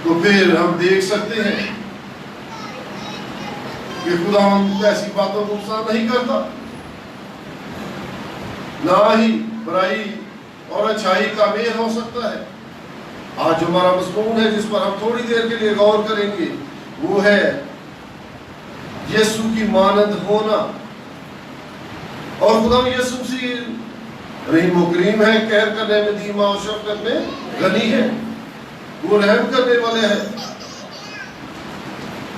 [SPEAKER 1] تو پھر ہم دیکھ سکتے ہیں کہ خداوند ایسی باتوں کو پسند نہیں کرتا۔ نہ ہی برائی اور اچھائی کا میل ہو سکتا ہے۔ آج جو ہمارا مضمون ہے، جس پر ہم تھوڑی دیر کے لیے غور کریں گے، وہ ہے یسوع کی مانند ہونا۔ اور خدا یسوع سے رحیم و کریم ہے، قہر کرنے میں دھیما اور شفقت میں غنی ہے، وہ رحم کرنے والے ہیں۔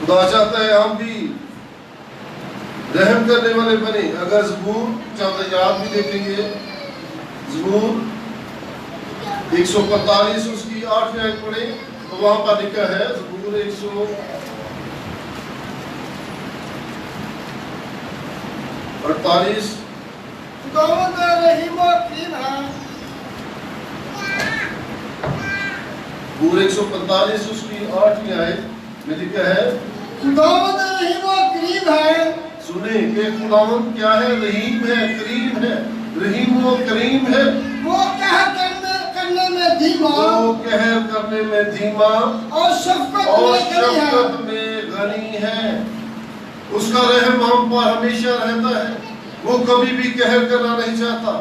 [SPEAKER 1] خدا چاہتا ہے ہم بھی رحم کرنے والے بنے۔ اگر زبور چند یاد بھی دیکھیں گے، زبور 145 اس کی 8ویں آیت پڑھیں تو وہاں پر لکھا ہے، زبور 148
[SPEAKER 9] خداوند رحیم و کریم ہے۔
[SPEAKER 1] زبور 145 اس کی 8ویں آیت میں لکھا ہے،
[SPEAKER 9] خداوند رحیم و کریم ہے۔
[SPEAKER 1] سنیں کہ خداوند کیا ہے؟ رحیم ہے، کریم ہے، رحیم و کریم ہے۔
[SPEAKER 9] وہ قہر کرنے میں دھیما،
[SPEAKER 1] وہ قہر کرنے میں دھیما
[SPEAKER 9] اور شفقت
[SPEAKER 1] میں غنی ہے۔ اس کا رحم ہم پر ہمیشہ رہتا ہے، وہ کبھی بھی قہر کرنا نہیں چاہتا،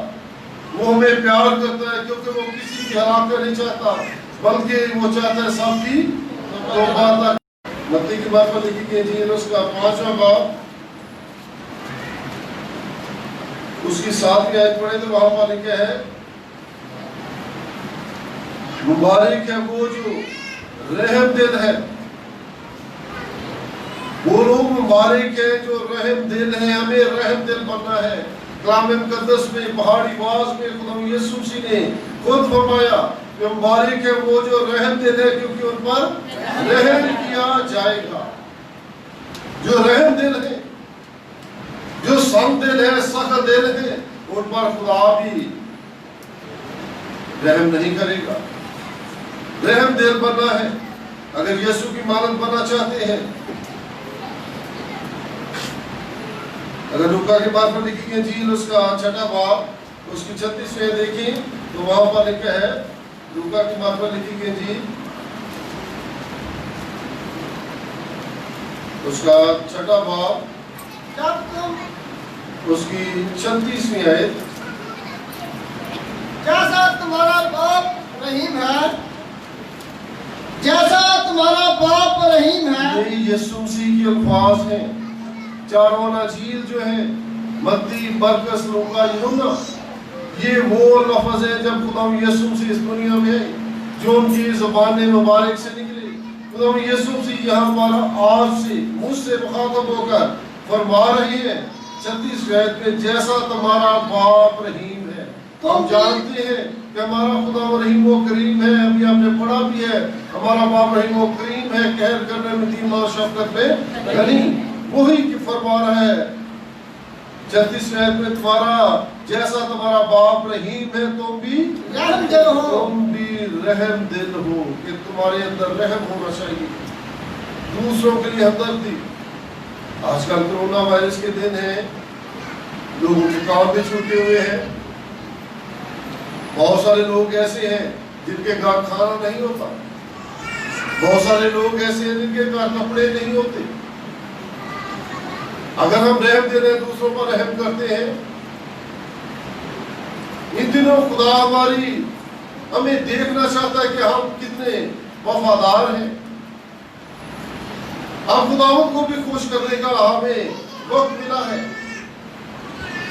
[SPEAKER 1] وہ ہمیں پیار کرتا ہے کیونکہ وہ کسی کی ہلاکت نہیں چاہتا، بلکہ وہ چاہتا ہے سب کی توبہ تک۔ متی کی بات پر لکھی گئی انجیل اس کا 5واں باب اس کی 7ویں آیت پڑھیں تو وہاں پر لکھا ہے، مبارک ہے وہ جو رحم دل ہے۔ وہ لوگ مبارک ہے جو رحم دل ہے۔ ہمیں رحم دل بننا ہے۔ کلام مقدس میں پہاڑی باز میں خدا یسوع مسیح نے خود فرمایا کہ مبارک ہے وہ جو رحم دل ہے کیونکہ ان پر رحم کیا جائے گا۔ جو رحم دل ہے، جو سخت دل ہے، سخت دل ہے، ان پر خدا بھی رحم نہیں کرے گا۔ رحم دل بننا ہے اگر یسوع کی مانند بننا چاہتے ہیں۔ اگر لوکا کے بات پر لکھی گئی انجیل اس کا 6واں باب اس کی 36ویں دیکھیں تو وہاں پر لکھا ہے، لوکا کی بات پر لکھی گئی انجیل اس کا 6واں باب
[SPEAKER 9] جب تم
[SPEAKER 1] اس کی 36ویں آیت،
[SPEAKER 9] جیسا تمہارا باپ رحیم ہے، جیسا تمہارا باپ رحیم ہے۔
[SPEAKER 1] یہی یسوع مسیح کے الفاظ ہیں۔ چاروں اناجیل جو ہیں، متی، مرکز، لوکا، یوحنا، یہ وہ لفظ ہے جب خدا یسوع مسیح اس دنیا میں آئے، جو ان کی زبان مبارک سے نکلے۔ خدا یسوع مسیح یہاں ہمارا آپ سے، مجھ سے مخاطب ہو کر فرما رہے ہیں 36 آیت میں جیسا تمہارا باپ رحیم ہے. ہم جانتے ہیں کہ ہمارا خدا رحیم و کریم ہے. ابھی ہم نے پڑھا بھی ہے ہمارا باپ رحیم و کریم ہے, قہر کرنے میں دین اور شفقت میں غنی. وہی کہ فرما رہا ہے 36 آیت میں تمہارا جیسا تمہارا باپ رحیم ہے تم بھی
[SPEAKER 9] رحم دل ہو.
[SPEAKER 1] تم بھی رحم دل ہو, کہ تمہارے اندر رحم ہونا چاہیے, دوسروں کے لیے ہمدردی. آج کل کرونا وائرس کے دن ہیں, لوگوں کے کام بھی چھوٹے ہوئے ہیں. بہت سارے لوگ ایسے ہیں جن کے گھر کھانا نہیں ہوتا, بہت سارے لوگ ایسے ہیں جن کے گھر کپڑے نہیں ہوتے. اگر ہم رحم دے رہے ہیں, دوسروں پر رحم کرتے ہیں, ان دنوں خدا ہمیں دیکھنا چاہتا ہے کہ ہم کتنے وفادار ہیں. اب خداوند کو بھی خوش کرنے کا ہمیں وقت ملا ہے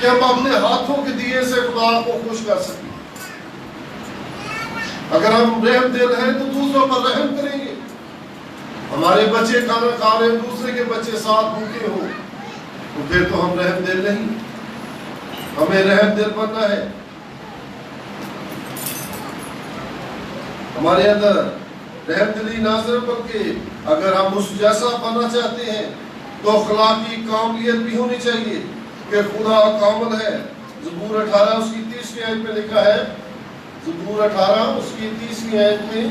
[SPEAKER 1] کہ ہم اپنے ہاتھوں کے دیے سے خدا کو خوش کر سکیں. اگر ہم رحم دل ہیں تو دوسروں پر رحم کریں گے. ہمارے بچے کھانا کھا رہے ہیں, دوسرے کے بچے ساتھ بھوکے ہو, تو پھر تو ہم رحم دل نہیں. ہمیں رحم دل بننا ہے. ہمارے اندر رحم دلی نہ صرف بلکہ اگر ہم اس جیسا بننا چاہتے ہیں تو اخلاقی کاملیت بھی ہونی چاہیے کہ خدا کامل ہے. زبور 18 اس کی 30ویں آیت میں لکھا ہے, زبور 18 اس کی 30ویں آیت میں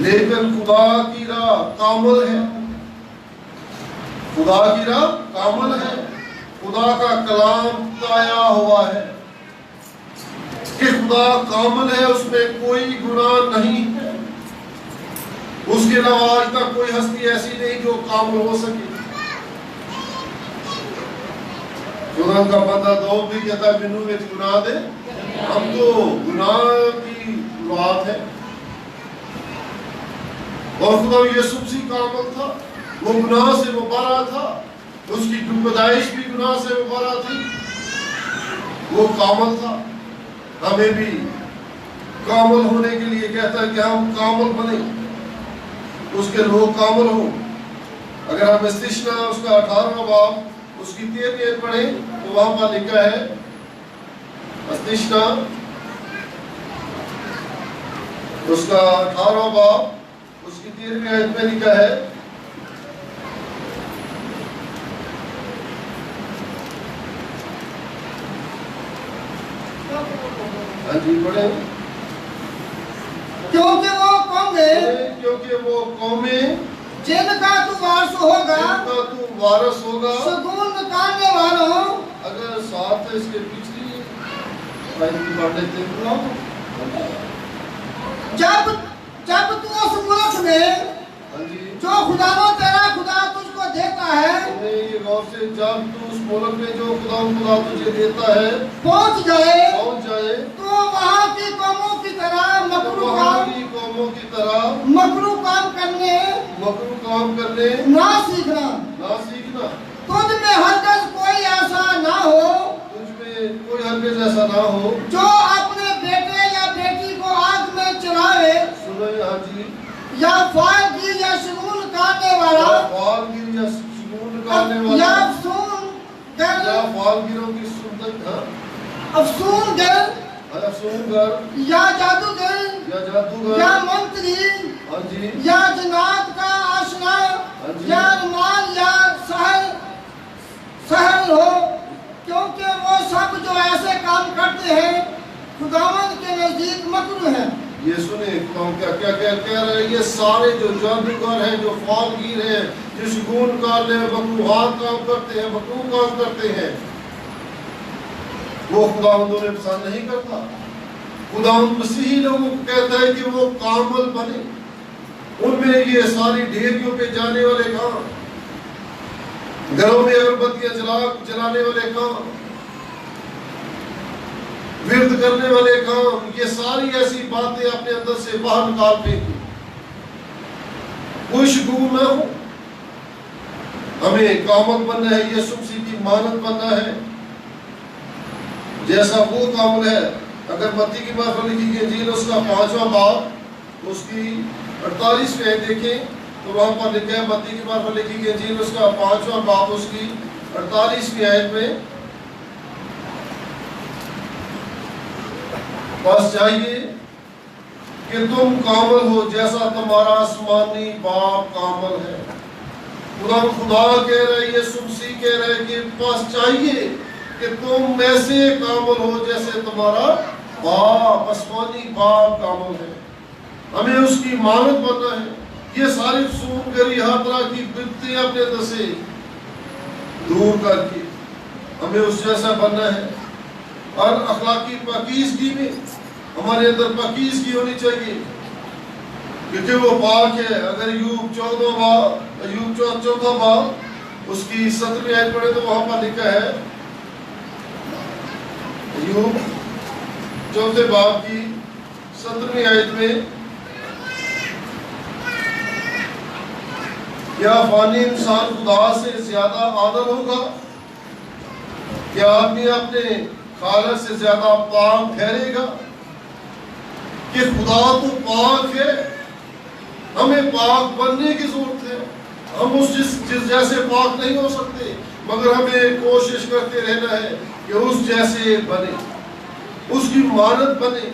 [SPEAKER 1] لیکن خدا کی راہ کامل ہے. خدا کی راہ کامل ہے. خدا کا کلام تایا ہوا ہے کہ خدا کامل ہے, اس میں کوئی گناہ نہیں ہے. اس کے علاوہ آج تک کوئی ہستی ایسی نہیں جو کامل ہو سکے. خدا کا بندہ دو بھی کہتا ہے منو میں گناہ دے, ہم تو گناہ کی بات ہے. اور خدا یسوع مسیح کامل تھا, وہ گناہ سے مبرا تھا, اس کی پیدائش بھی گناہ سے مبرا تھی, وہ کامل تھا. ہمیں بھی کامل ہونے کے لیے کہتا ہے کہ ہم کامل بنیں, اس کے لوگ کامل ہوں. اگر ہم استثنا اس کا 18واں باب اس کی 13ویں آیت پڑھیں تو وہاں پر لکھا ہے, استثنا اس کا 18واں باب اس کی 13ویں آیت میں لکھا ہے, ہاں جی پڑھیں,
[SPEAKER 9] کیونکہ وہ قومیں جن کا تو وارث ہوگا,
[SPEAKER 1] جن کا تو وارث ہوگا,
[SPEAKER 9] سکون نکالنے والوں.
[SPEAKER 1] اگر ساتھ اس کے پچھلی آیت کی پڑھ لیتے ہیں,
[SPEAKER 9] جب تو اس ملک میں جو خدا تیرا خدا تجھ کو دیتا ہے,
[SPEAKER 1] یہ غور سے, جب تو اس ملک میں جو خدا تجھے دیتا ہے
[SPEAKER 9] پہنچ جائے
[SPEAKER 1] تو
[SPEAKER 9] وہاں کی قوموں کی طرح مکروہ کام کرنے نہ سیکھنا. تجھ میں ہرگز کوئی ایسا نہ ہو جو اپنے بیٹے یا بیٹی کو آگ میں چڑھائے, یا فالگیر یا شگون کرنے والا, یا افسون گر, یا جادوگر, یا منتری, یا جنات کا آشنا, یا رمان, یا سحر ہو, کیونکہ وہ سب جو ایسے کام کرتے ہیں خداوند کے نزدیک مکروہ ہیں.
[SPEAKER 1] یہ سنیں کیا کہہ رہے ہیں, یہ سارے جو جادوگر ہیں, جو فالگیر ہیں, جو شگون کارنے مکروہات کام کرتے ہیں, مکروہ کام کرتے ہیں, وہ خداوند انہیں پسند نہیں کرتا. خداوند مسیحی لوگوں کو کہتا ہے کہ وہ کامل بنے. ان میں یہ ساری ڈھیریوں پہ جانے والے کام, گھروں میں اگربتیاں جلانے والے کام, ورد کرنے والے کام, یہ ساری ایسی باتیں اپنے اندر سے باہر نکال پھینکیں. کوئی شگون نہ ہو. ہمیں کامل بننا ہے, یسوع مسیح کی مانند بننا ہے جیسا وہ کامل ہے. اگر متی کی بات لکھی گئی انجیل اس کا 5واں باب اس کی 48ویں آیت دیکھیں تو وہاں پر لکھا ہے، متی کی بات پر لکھی گئی انجیل اس کا 5واں باب اس کی 48ویں آیت میں، بس چاہیے کہ تم کامل ہو جیسا تمہارا آسمانی باپ کامل ہے۔ خدا کہہ رہے، یسوع مسیح کہہ رہے کہ بس چاہیے کہ تم ایسے کامل ہو جیسے تمہارا باپ آسمانی باپ کامل ہے۔ ہمیں اس کی مانت بننا ہے۔ یہ ساری فسون گری، ہر طرح کی بدعتیں اپنے اندر سے دور کر کے ہمیں اس جیسا بننا ہے۔ اور اخلاقی پاکیزگی میں ہمارے اندر پاکیزگی ہونی چاہیے، کیونکہ وہ پاک ہے۔ اگر ایوب 4 باب اس کی 17ویں آیت پڑھے تو وہاں پر لکھا ہے، ایوب 4 باب کی 17ویں آیت میں، کیا فانی انسان خدا سے زیادہ عادل ہوگا؟ کیا آدمی اپنے خالق سے زیادہ پاک ٹھہرے گا؟ کہ خدا تو پاک ہے، ہمیں پاک بننے کی ضرورت ہے۔ ہم اس جس جیسے پاک نہیں ہو سکتے، مگر ہمیں کوشش کرتے رہنا ہے کہ اس جیسے بنے، اس کی مانت بنے۔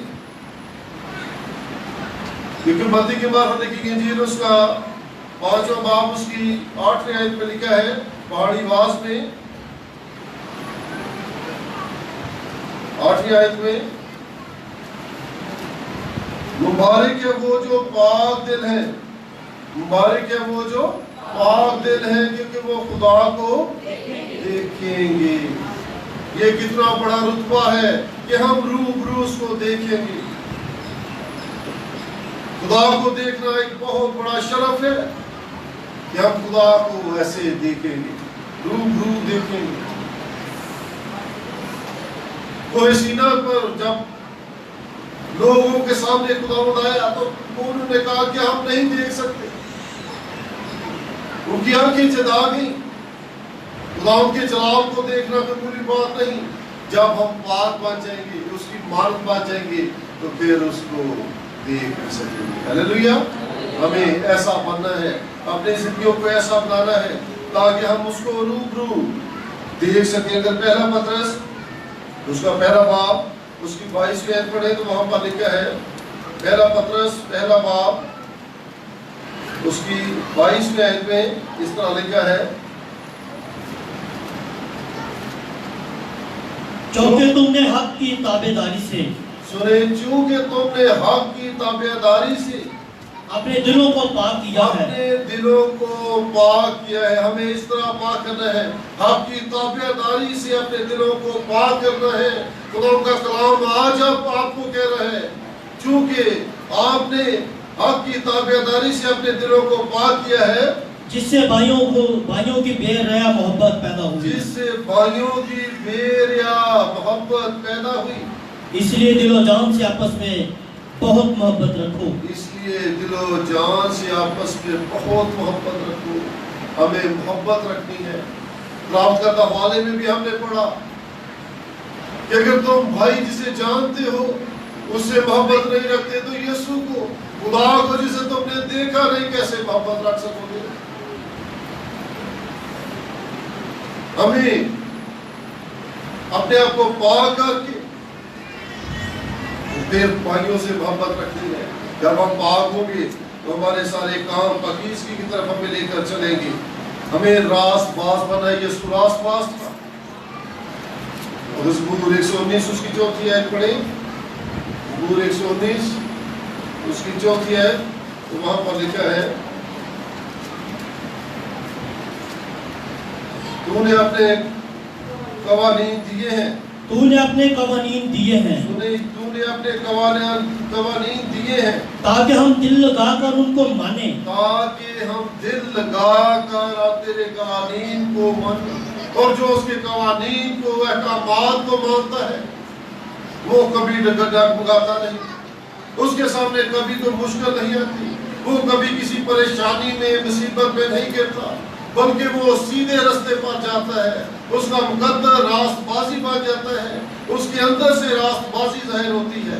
[SPEAKER 1] کیونکہ متی کی بات لکھی گئی انجیل اس کا 5واں باب اس کی 8ویں آیت میں لکھا ہے، پہاڑی واز میں 8ویں آیت میں، مبارک ہے وہ جو پاک دل ہیں، مبارک ہے وہ جو پاک دل ہیں، کیونکہ وہ خدا کو دیکھیں گے۔ یہ کتنا بڑا رتبہ ہے کہ ہم روبرو اس کو دیکھیں گے۔ خدا کو دیکھنا ایک بہت بڑا شرف ہے کہ ہم خدا کو ایسے دیکھیں گے، روبرو دیکھیں گے۔ کوہ سینا پر جب لوگوں کے سامنے خدا آیا تو انہوں نے کہا کہ ہم نہیں دیکھ سکتے، ان کی آنکھیں چدا گئیں۔ خدا ان کے جلال کو دیکھنا تو پوری بات نہیں، جب ہم پاک بن جائیں گے، اس کی مانت بن جائیں گے تو پھر اس کو دیکھ سکیں گے۔ ہلیلویا! ہمیں ایسا بننا ہے، اپنی زندگیوں کو ایسا بنانا ہے تاکہ ہم اس کو روبرو دیکھ سکیں۔ اگر پہلا پترس اس کا پہلا باب اس کی 22ویں آیت پڑھے تو وہاں پر لکھا ہے، پہلا پترس پہلا باب اس کی 22ویں آیت میں اس طرح لکھا ہے،
[SPEAKER 5] چونکہ تم نے حق کی تابعداری سے،
[SPEAKER 1] سنیں، چونکہ تم نے حق کی تابعداری سے
[SPEAKER 5] اپنے دلوں کو پاک کیا ہے۔
[SPEAKER 1] اپنے دلوں کو پاک کیا ہے۔ ہمیں اس طرح پاک کرنا ہے، حق کی تابعداری سے اپنے دلوں کو پاک کرنا ہے۔ خدا کا کلام آج آپ کو کہہ رہا ہے، چونکہ آپ نے حق کی تابعداری سے اپنے دلوں کو پاک کیا ہے،
[SPEAKER 5] جس سے بھائیوں کی بے ریا محبت پیدا ہوئی،
[SPEAKER 1] جس سے بھائیوں کی بے ریا محبت پیدا ہوئی۔
[SPEAKER 5] اس لیے دل و جان سے آپس میں بہت محبت رکھو۔
[SPEAKER 1] اس لیے دل و جان سے آپس میں بہت محبت رکھو۔ ہمیں محبت رکھنی ہے۔ رات کا حوالے میں بھی ہم نے پڑھا کہ اگر تم بھائی جسے جانتے ہو اس سے محبت نہیں رکھتے تو یسوع کو، خدا کو جسے تم نے دیکھا نہیں، کیسے محبت رکھ سکو گے؟ ہمیں اپنے آپ کو پاک کر کے پھر بھائیوں سے محبت رکھنی ہے۔ جب ہم پاک ہوں گے تو ہمارے سارے کام پاکیزگی کی طرف ہمیں لے کر چلیں گے۔ ہمیں راست باز بنا، یسوع راست باز تھا۔ اور زبور 119 اس کی 4تھی آیت پڑھیں، زبور 119 اس کی 4تھی آیت، تو وہاں پر لکھا ہے، تو نے اپنے قوانین دیے ہیں،
[SPEAKER 5] تو نے اپنے قوانین دیے ہیں،
[SPEAKER 1] تو نے اپنے قوانین دیے ہیں،
[SPEAKER 5] تاکہ ہم دل لگا کر ان کو مانیں،
[SPEAKER 1] تاکہ ہم دل لگا کر تیرے قوانین کو مانیں۔ اور جو اس کے قوانین کو، احکامات کو مانتا ہے، وہ کبھی ڈگمگاتا نہیں، اس کے سامنے کبھی کوئی مشکل نہیں آتی، وہ کبھی کسی پریشانی میں، مصیبت میں نہیں گرتا، بلکہ وہ سیدھے رستے پر جاتا ہے۔ اس کا مقدر راست بازی بن جاتا ہے، اس کے اندر سے راست بازی ظاہر ہوتی ہے۔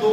[SPEAKER 1] 2